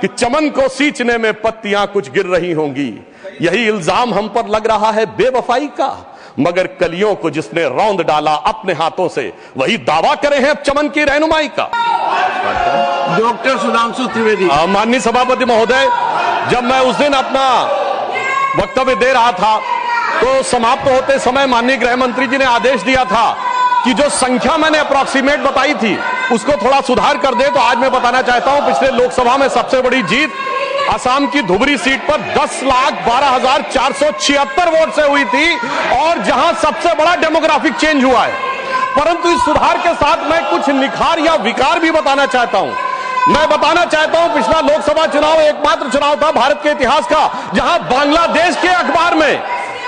कि चमन को सींचने में पत्तियां कुछ गिर रही होंगी। यही इल्जाम हम पर लग रहा है बेवफाई का, मगर कलियों को जिसने रौंद डाला अपने हाथों से, वही दावा करे हैं अब चमन की रहनुमाई का। डॉक्टर सुधांशु त्रिवेदी। माननीय सभापति महोदय, जब मैं उस दिन अपना वक्तव्य दे रहा था तो समाप्त होते समय माननीय गृह मंत्री जी ने आदेश दिया था कि जो संख्या मैंने अप्रॉक्सीमेट बताई थी उसको थोड़ा सुधार कर दे। तो आज मैं बताना चाहता हूं, पिछले लोकसभा में सबसे बड़ी जीत असम की धुबरी सीट पर 10,12,476 वोट से हुई थी, और जहां सबसे बड़ा डेमोग्राफिक चेंज हुआ है। परंतु इस सुधार के साथ मैं कुछ निखार या विकार भी बताना चाहता हूं। मैं बताना चाहता हूं, पिछला लोकसभा चुनाव एकमात्र चुनाव था भारत के इतिहास का जहां बांग्लादेश के अखबार में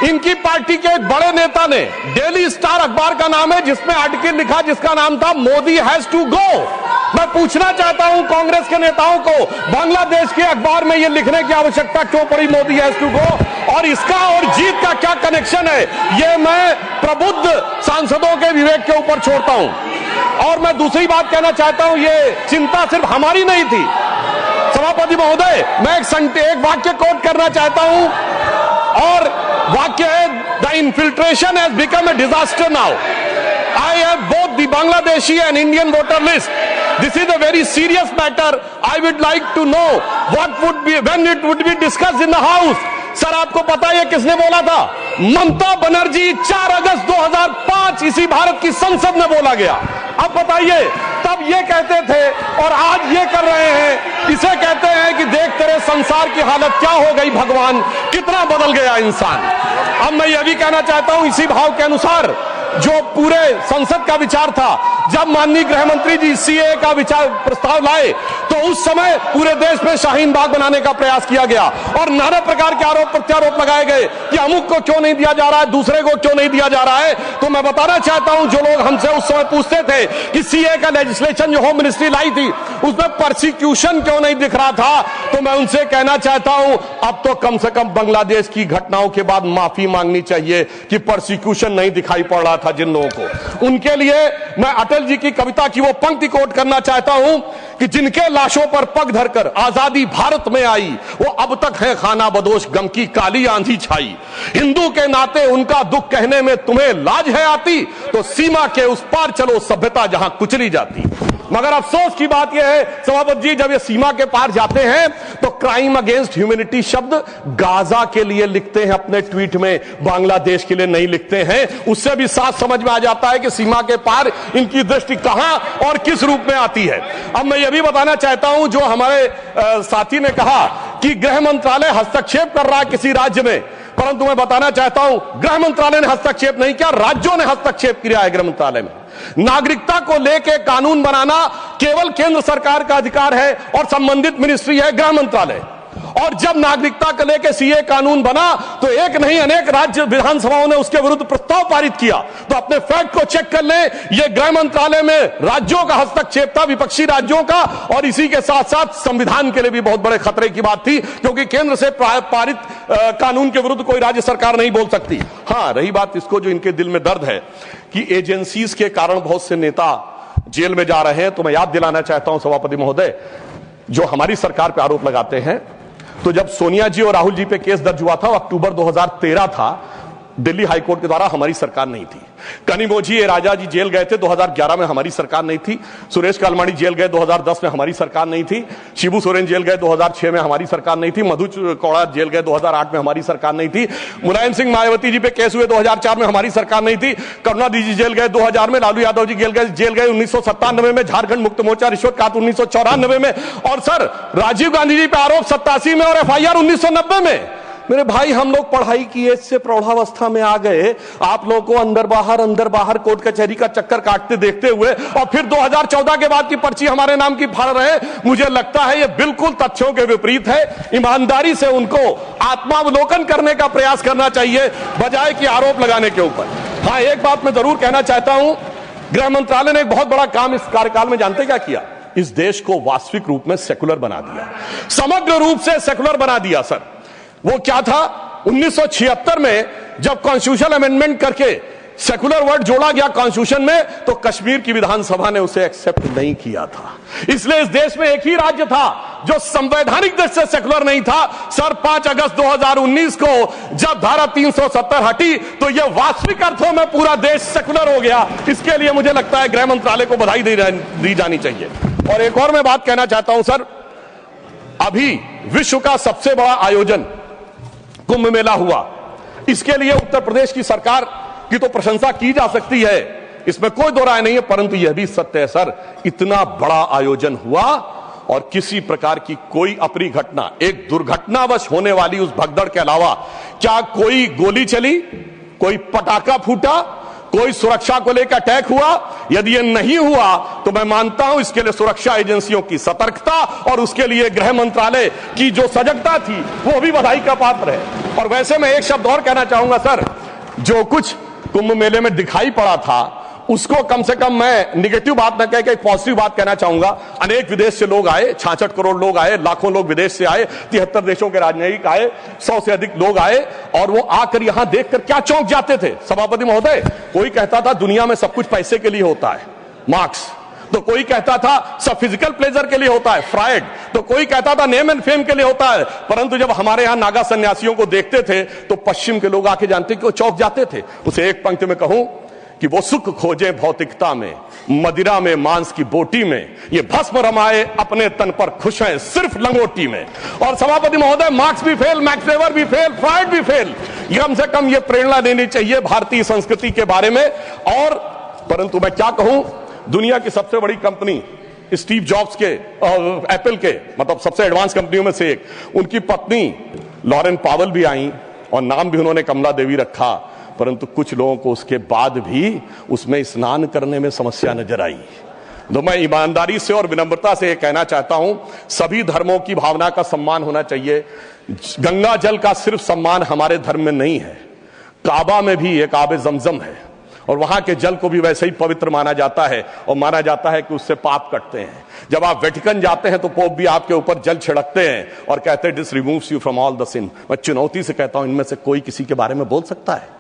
इनकी पार्टी के एक बड़े नेता ने, डेली स्टार अखबार का नाम है, जिसमें आर्टिकल लिखा जिसका नाम था मोदी हैज टू गो। मैं पूछना चाहता हूं कांग्रेस के नेताओं को, बांग्लादेश के अखबार में यह लिखने की आवश्यकता क्यों पड़ी मोदी हैज टू गो, और इसका और जीत का क्या कनेक्शन है, यह मैं प्रबुद्ध सांसदों के विवेक के ऊपर छोड़ता हूं। और मैं दूसरी बात कहना चाहता हूं, यह चिंता सिर्फ हमारी नहीं थी सभापति महोदय। मैं एक वाक्य कोट करना चाहता हूं, और वाक्य है, the infiltration has become a disaster now. I have both the Bangladeshi and Indian voter list. This is a very serious matter. I would like to know what would be when it would be discussed in the house. Sir, आपको पता है किसने बोला था? ममता बनर्जी 4 अगस्त 2005 इसी भारत की संसद में बोला गया। अब बताइए, तब ये कहते थे और आज ये कर रहे हैं। इसे कहते हैं कि देख तेरे संसार की हालत क्या हो गई भगवान, कितना बदल गया इंसान। अब मैं यह भी कहना चाहता हूं, इसी भाव के अनुसार जो पूरे संसद का विचार था, जब माननीय गृह मंत्री जी सीए का विचार प्रस्ताव लाए तो उस समय पूरे देश में शाहीन बाग बनाने का प्रयास किया गया और नाना प्रकार के आरोप प्रत्यारोप लगाए गए कि अमुक को क्यों नहीं दिया जा रहा है, दूसरे को क्यों नहीं दिया जा रहा है। तो मैं बताना चाहता हूं, जो लोग हमसे उस समय पूछते थे कि सीए का लेजिस्लेशन जो होम मिनिस्ट्री लाई थी उसमें परसिक्यूशन क्यों नहीं दिख रहा था, तो मैं उनसे कहना चाहता हूं, अब तो कम से कम बांग्लादेश की घटनाओं के बाद माफी मांगनी चाहिए कि परसिक्यूशन नहीं दिखाई पड़ रहा था जिन लोगों को। उनके लिए मैं अटल जी की कविता की वो पंक्ति कोट करना चाहता हूं कि जिनके लाशों पर पग धरकर आजादी भारत में आई, वो अब तक है खाना बदोश, गम की काली आंधी छाई। हिंदू के नाते उनका दुख कहने में तुम्हें लाज है आती, तो सीमा के उस पार चलो सभ्यता जहां कुचली जाती। मगर अफसोस की बात यह है सभापति जी, जब ये सीमा के पार जाते हैं तो क्राइम अगेंस्ट ह्यूमैनिटी शब्द गाजा के लिए लिखते हैं अपने ट्वीट में, बांग्लादेश के लिए नहीं लिखते हैं। उससे भी साफ समझ में आ जाता है कि सीमा के पार इनकी दृष्टि कहां और किस रूप में आती है। अब मैं यह भी बताना चाहता हूं, जो हमारे साथी ने कहा कि गृह मंत्रालय हस्तक्षेप कर रहा है किसी राज्य में, परंतु मैं बताना चाहता हूं गृह मंत्रालय ने हस्तक्षेप नहीं किया, राज्यों ने हस्तक्षेप किया है। गृह मंत्रालय में नागरिकता को लेकर कानून बनाना केवल केंद्र सरकार का अधिकार है और संबंधित मिनिस्ट्री है गृह मंत्रालय। और जब नागरिकता को लेकर सीए कानून बना तो एक नहीं अनेक राज्य विधानसभाओं ने उसके विरुद्ध प्रस्ताव पारित किया। तो अपने फैक्ट को चेक कर लें, यह गृह मंत्रालय में राज्यों का हस्तक्षेप था, विपक्षी राज्यों का, और इसी के साथ साथ संविधान के लिए भी बहुत बड़े खतरे की बात थी, क्योंकि केंद्र से पारित कानून के विरुद्ध कोई राज्य सरकार नहीं बोल सकती। हाँ, रही बात इसको जो इनके दिल में दर्द है कि एजेंसीज के कारण बहुत से नेता जेल में जा रहे हैं, तो मैं याद दिलाना चाहता हूं सभापति महोदय, जो हमारी सरकार पर आरोप लगाते हैं, तो जब सोनिया जी और राहुल जी पे केस दर्ज हुआ था, अक्टूबर 2013 था, दिल्ली हाईकोर्ट के द्वारा, हमारी सरकार नहीं थी। कनिमोझी राजा जी जेल गए थे 2011 में, हमारी सरकार नहीं थी। सुरेश कालमाड़ी जेल गए 2010 में, हमारी सरकार नहीं थी। शिबू सोरेन जेल गए 2006 में, हमारी सरकार नहीं थी। मधु कौड़ा जेल गए 2008 में, हमारी सरकार नहीं थी। मुलायम सिंह मायावती जी पे केस हुए 2004 में, हमारी सरकार नहीं थी। करुणानिधि जी जेल गए 2000 में, लालू यादव जी जेल गए 1997 में, झारखंड मुक्त मोर्चा रिश्वत काट 1994 में, और सर राजीव गांधी जी पे आरोप 87 में और FIR 1990 में। मेरे भाई, हम लोग पढ़ाई की एज से प्रौढ़ावस्था में आ गए, आप लोगों को अंदर बाहर कोर्ट कचहरी का चक्कर काटते देखते हुए, और फिर 2014 के बाद की पर्ची हमारे नाम की फाड़ रहे। मुझे लगता है ये बिल्कुल तथ्यों के विपरीत है। ईमानदारी से उनको आत्मावलोकन करने का प्रयास करना चाहिए, बजाय कि आरोप लगाने के ऊपर। हाँ, एक बात मैं जरूर कहना चाहता हूं, गृह मंत्रालय ने एक बहुत बड़ा काम इस कार्यकाल में जानते क्या किया? इस देश को वास्तविक रूप में सेकुलर बना दिया, समग्र रूप से सेकुलर बना दिया। सर, वो क्या था? 1976 में जब कॉन्स्टिट्यूशनल अमेंडमेंट करके सेकुलर वर्ड जोड़ा गया कॉन्स्टिट्यूशन में, तो कश्मीर की विधानसभा ने उसे एक्सेप्ट नहीं किया था। इसलिए इस देश में एक ही राज्य था जो संवैधानिक दृष्टि से सेकुलर नहीं था। सर 5 अगस्त 2019 को जब धारा 370 हटी तो यह वास्तविक अर्थों में पूरा देश सेकुलर हो गया। इसके लिए मुझे लगता है गृह मंत्रालय को बधाई दी जानी चाहिए। और एक और मैं बात कहना चाहता हूं सर, अभी विश्व का सबसे बड़ा आयोजन कुंभ मेला हुआ, इसके लिए उत्तर प्रदेश की सरकार की तो प्रशंसा की जा सकती है, इसमें कोई दो राय नहीं है, परंतु यह भी सत्य है सर, इतना बड़ा आयोजन हुआ और किसी प्रकार की कोई अप्रिय घटना, एक दुर्घटनावश होने वाली उस भगदड़ के अलावा क्या कोई गोली चली, कोई पटाखा फूटा, कोई सुरक्षा को लेकर अटैक हुआ? यदि यह नहीं हुआ तो मैं मानता हूं इसके लिए सुरक्षा एजेंसियों की सतर्कता और उसके लिए गृह मंत्रालय की जो सजगता थी वो भी बधाई का पात्र है। और वैसे मैं एक शब्द और कहना चाहूंगा सर, जो कुछ कुंभ मेले में दिखाई पड़ा था उसको कम से कम मैं निगेटिव बात न कह के एक पॉजिटिव बात कहना चाहूंगा। अनेक विदेश से लोग आए, 66 करोड़ लोग आए, लाखों लोग विदेश से आए, 73 देशों के राजनयिक आए, 100 से अधिक लोग आए और वो आकर यहां देखकर क्या चौंक जाते थे सभापति महोदय। कोई कहता था दुनिया में सब कुछ पैसे के लिए होता है, मार्क्स, तो कोई कहता था सब फिजिकल प्लेजर के लिए होता है, फ्रायड, तो कोई कहता था नेम एंड फेम के लिए होता है। परंतु जब हमारे यहां नागा सन्यासियों को देखते थे तो पश्चिम के लोग आके जानते कि वो चौंक जाते थे। उसे एक पंक्ति में कहूं कि वो सुख खोजे भौतिकता में, मदिरा में, मांस की बोटी में, ये भस्म रमाए अपने तन पर खुश हैं सिर्फ लंगोटी में। और सभापति महोदय, मार्क्स भी फेल, मैक्स वेबर भी फेल, फ्रायड भी फेल। कम से कम ये प्रेरणा देनी चाहिए भारतीय संस्कृति के बारे में। और परंतु मैं क्या कहूं, दुनिया की सबसे बड़ी कंपनी स्टीव जॉब्स के, एप्पल के, मतलब सबसे एडवांस कंपनियों में से एक, उनकी पत्नी लॉरेन पावेल भी आई और नाम भी उन्होंने कमला देवी रखा। परंतु कुछ लोगों को उसके बाद भी उसमें स्नान करने में समस्या नजर आई। तो मैं ईमानदारी से और विनम्रता से कहना चाहता हूं, सभी धर्मों की भावना का सम्मान होना चाहिए। गंगा जल का सिर्फ सम्मान हमारे धर्म में नहीं है, काबा में भी एक आबे जमजम है और वहां के जल को भी वैसे ही पवित्र माना जाता है और माना जाता है कि उससे पाप कटते हैं। जब आप वेटिकन जाते हैं तो पोप भी आपके ऊपर जल छिड़कते हैं और कहते हैं this removes you from all the sin. मैं चुनौती से कहता हूं, इनमें से कोई किसी के बारे में बोल सकता है?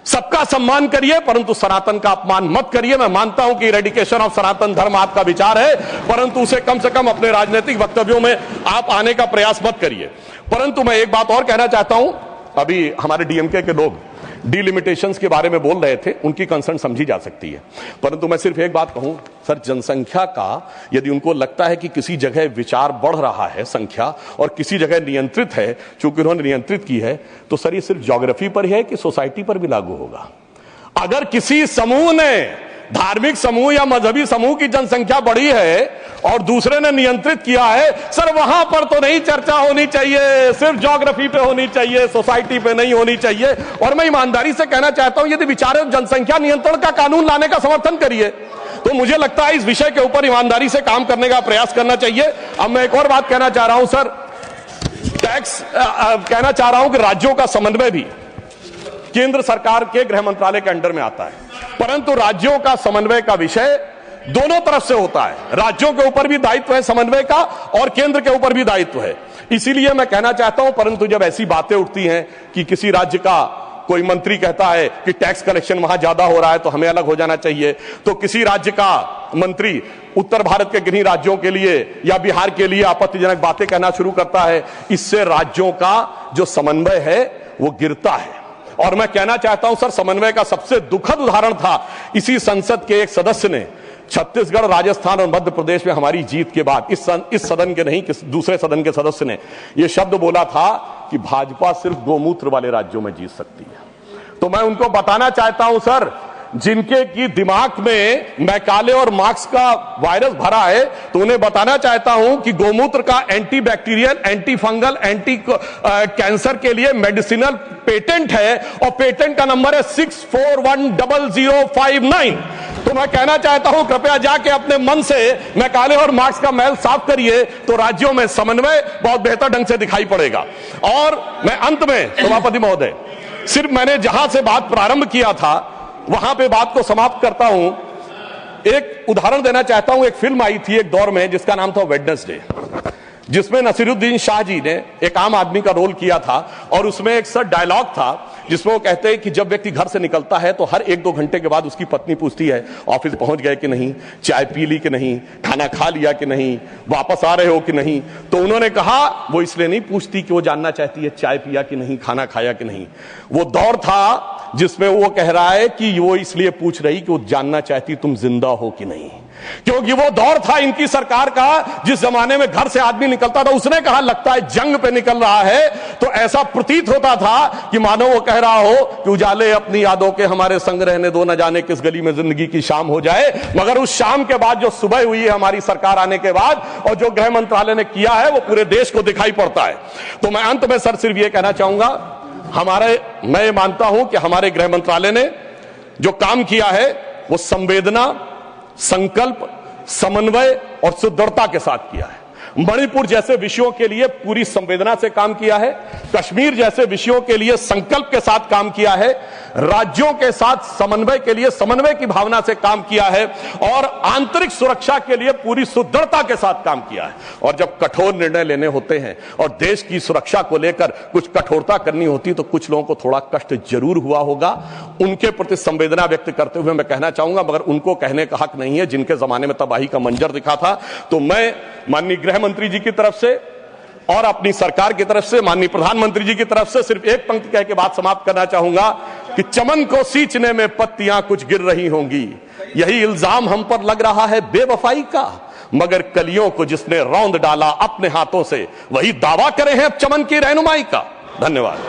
सबका सम्मान करिए परंतु सनातन का अपमान मत करिए। मैं मानता हूं कि इरेडिकेशन ऑफ सनातन धर्म आपका विचार है, परंतु उसे कम से कम अपने राजनीतिक वक्तव्यों में आप आने का प्रयास मत करिए। परंतु मैं एक बात और कहना चाहता हूं, अभी हमारे डीएमके के लोग डिलिमिटेशंस के बारे में बोल रहे थे, उनकी कंसर्न समझी जा सकती है, परंतु मैं सिर्फ एक बात कहूं सर, जनसंख्या का यदि उनको लगता है कि किसी जगह विचार बढ़ रहा है संख्या और किसी जगह नियंत्रित है, चूंकि उन्होंने नियंत्रित की है, तो सर ये सिर्फ ज्योग्राफी पर है कि सोसाइटी पर भी लागू होगा? अगर किसी समूह ने, धार्मिक समूह या मजहबी समूह की जनसंख्या बढ़ी है और दूसरे ने नियंत्रित किया है, सर वहां पर तो नहीं चर्चा होनी चाहिए, सिर्फ ज्योग्राफी पे होनी चाहिए, सोसाइटी पे नहीं होनी चाहिए। और मैं ईमानदारी से कहना चाहता हूं, यदि विचार जनसंख्या नियंत्रण का कानून लाने का समर्थन करिए, तो मुझे लगता है इस विषय के ऊपर ईमानदारी से काम करने का प्रयास करना चाहिए। अब मैं एक और बात कहना चाह रहा हूं सर, टैक्स कहना चाह रहा हूं कि राज्यों का समन्वय भी केंद्र सरकार के गृह मंत्रालय के अंडर में आता है, परंतु राज्यों का समन्वय का विषय दोनों तरफ से होता है। राज्यों के ऊपर भी दायित्व है समन्वय का और केंद्र के ऊपर भी दायित्व है। इसीलिए मैं कहना चाहता हूं, परंतु जब ऐसी बातें उठती हैं कि किसी राज्य का कोई मंत्री कहता है कि टैक्स कलेक्शन वहां ज्यादा हो रहा है तो हमें अलग हो जाना चाहिए, तो किसी राज्य का मंत्री उत्तर भारत के किन्हीं राज्यों के लिए या बिहार के लिए आपत्तिजनक बातें कहना शुरू करता है, इससे राज्यों का जो समन्वय है वो गिरता है। और मैं कहना चाहता हूं सर, समन्वय का सबसे दुखद उदाहरण था इसी संसद के एक सदस्य ने छत्तीसगढ़, राजस्थान और मध्य प्रदेश में हमारी जीत के बाद इस सदन के नहीं, दूसरे सदन के सदस्य ने यह शब्द बोला था कि भाजपा सिर्फ गोमूत्र वाले राज्यों में जीत सकती है। तो मैं उनको बताना चाहता हूं सर, जिनके की दिमाग में मैकाले और मार्क्स का वायरस भरा है, तो उन्हें बताना चाहता हूं कि गोमूत्र का anti bacterial, anti fungal, anti cancer के लिए मेडिसिनल पेटेंट है और पेटेंट का नंबर है 64100059। तो मैं कहना चाहता हूं, कृपया जाके अपने मन से मैकाले और मार्क्स का मैल साफ करिए, तो राज्यों में समन्वय बहुत बेहतर ढंग से दिखाई पड़ेगा। और मैं अंत में सभापति महोदय, सिर्फ मैंने जहां से बात प्रारंभ किया था वहां पे बात को समाप्त करता हूं। एक उदाहरण देना चाहता हूं, एक फिल्म आई थी एक दौर में जिसका नाम था वेडनेसडे, जिसमें नसीरुद्दीन शाह जी ने एक आम आदमी का रोल किया था और उसमें एक सर डायलॉग था जिसमें वो कहते हैं कि जब व्यक्ति घर से निकलता है तो हर 1-2 घंटे के बाद उसकी पत्नी पूछती है ऑफिस पहुंच गए कि नहीं, चाय पी ली कि नहीं, खाना खा लिया कि नहीं, वापस आ रहे हो कि नहीं। तो उन्होंने कहा वो इसलिए नहीं पूछती कि वो जानना चाहती है चाय पिया कि नहीं, खाना खाया कि नहीं। वो दौर था जिसमें वो कह रहा है कि वो इसलिए पूछ रही कि वो जानना चाहती तुम जिंदा हो कि नहीं, क्योंकि वो दौर था इनकी सरकार का जिस जमाने में घर से आदमी निकलता था उसने कहा लगता है जंग पे निकल रहा है। तो ऐसा प्रतीत होता था कि मानो वो कह रहा हो कि उजाले अपनी यादों के हमारे संग रहने दो, न जाने किस गली में जिंदगी की शाम हो जाए। मगर उस शाम के बाद जो सुबह हुई है हमारी सरकार आने के बाद और जो गृह मंत्रालय ने किया है वो पूरे देश को दिखाई पड़ता है। तो मैं अंत में सर सिर्फ ये कहना चाहूंगा, मैं ये मानता हूं कि हमारे गृह मंत्रालय ने जो काम किया है वो संवेदना, संकल्प, समन्वय और सुदृढ़ता के साथ किया है। मणिपुर जैसे विषयों के लिए पूरी संवेदना से काम किया है, कश्मीर जैसे विषयों के लिए संकल्प के साथ काम किया है, राज्यों के साथ समन्वय के लिए समन्वय की भावना से काम किया है और आंतरिक सुरक्षा के लिए पूरी सुदृढ़ता के साथ काम किया है। और जब कठोर निर्णय लेने होते हैं और देश की सुरक्षा को लेकर कुछ कठोरता करनी होती तो कुछ लोगों को थोड़ा कष्ट जरूर हुआ होगा। उनके प्रति संवेदना व्यक्त करते हुए मैं कहना चाहूंगा, मगर उनको कहने का हक नहीं है जिनके जमाने में तबाही का मंजर दिखा था। तो मैं माननीय गृह मंत्री जी की तरफ से और अपनी सरकार की तरफ से, माननीय प्रधानमंत्री जी की तरफ से सिर्फ एक पंक्ति कह के बात समाप्त करना चाहूंगा कि चमन को सींचने में पत्तियां कुछ गिर रही होंगी, यही इल्जाम हम पर लग रहा है बेवफाई का, मगर कलियों को जिसने रौंद डाला अपने हाथों से वही दावा करे हैं अब चमन की रहनुमाई का। धन्यवाद।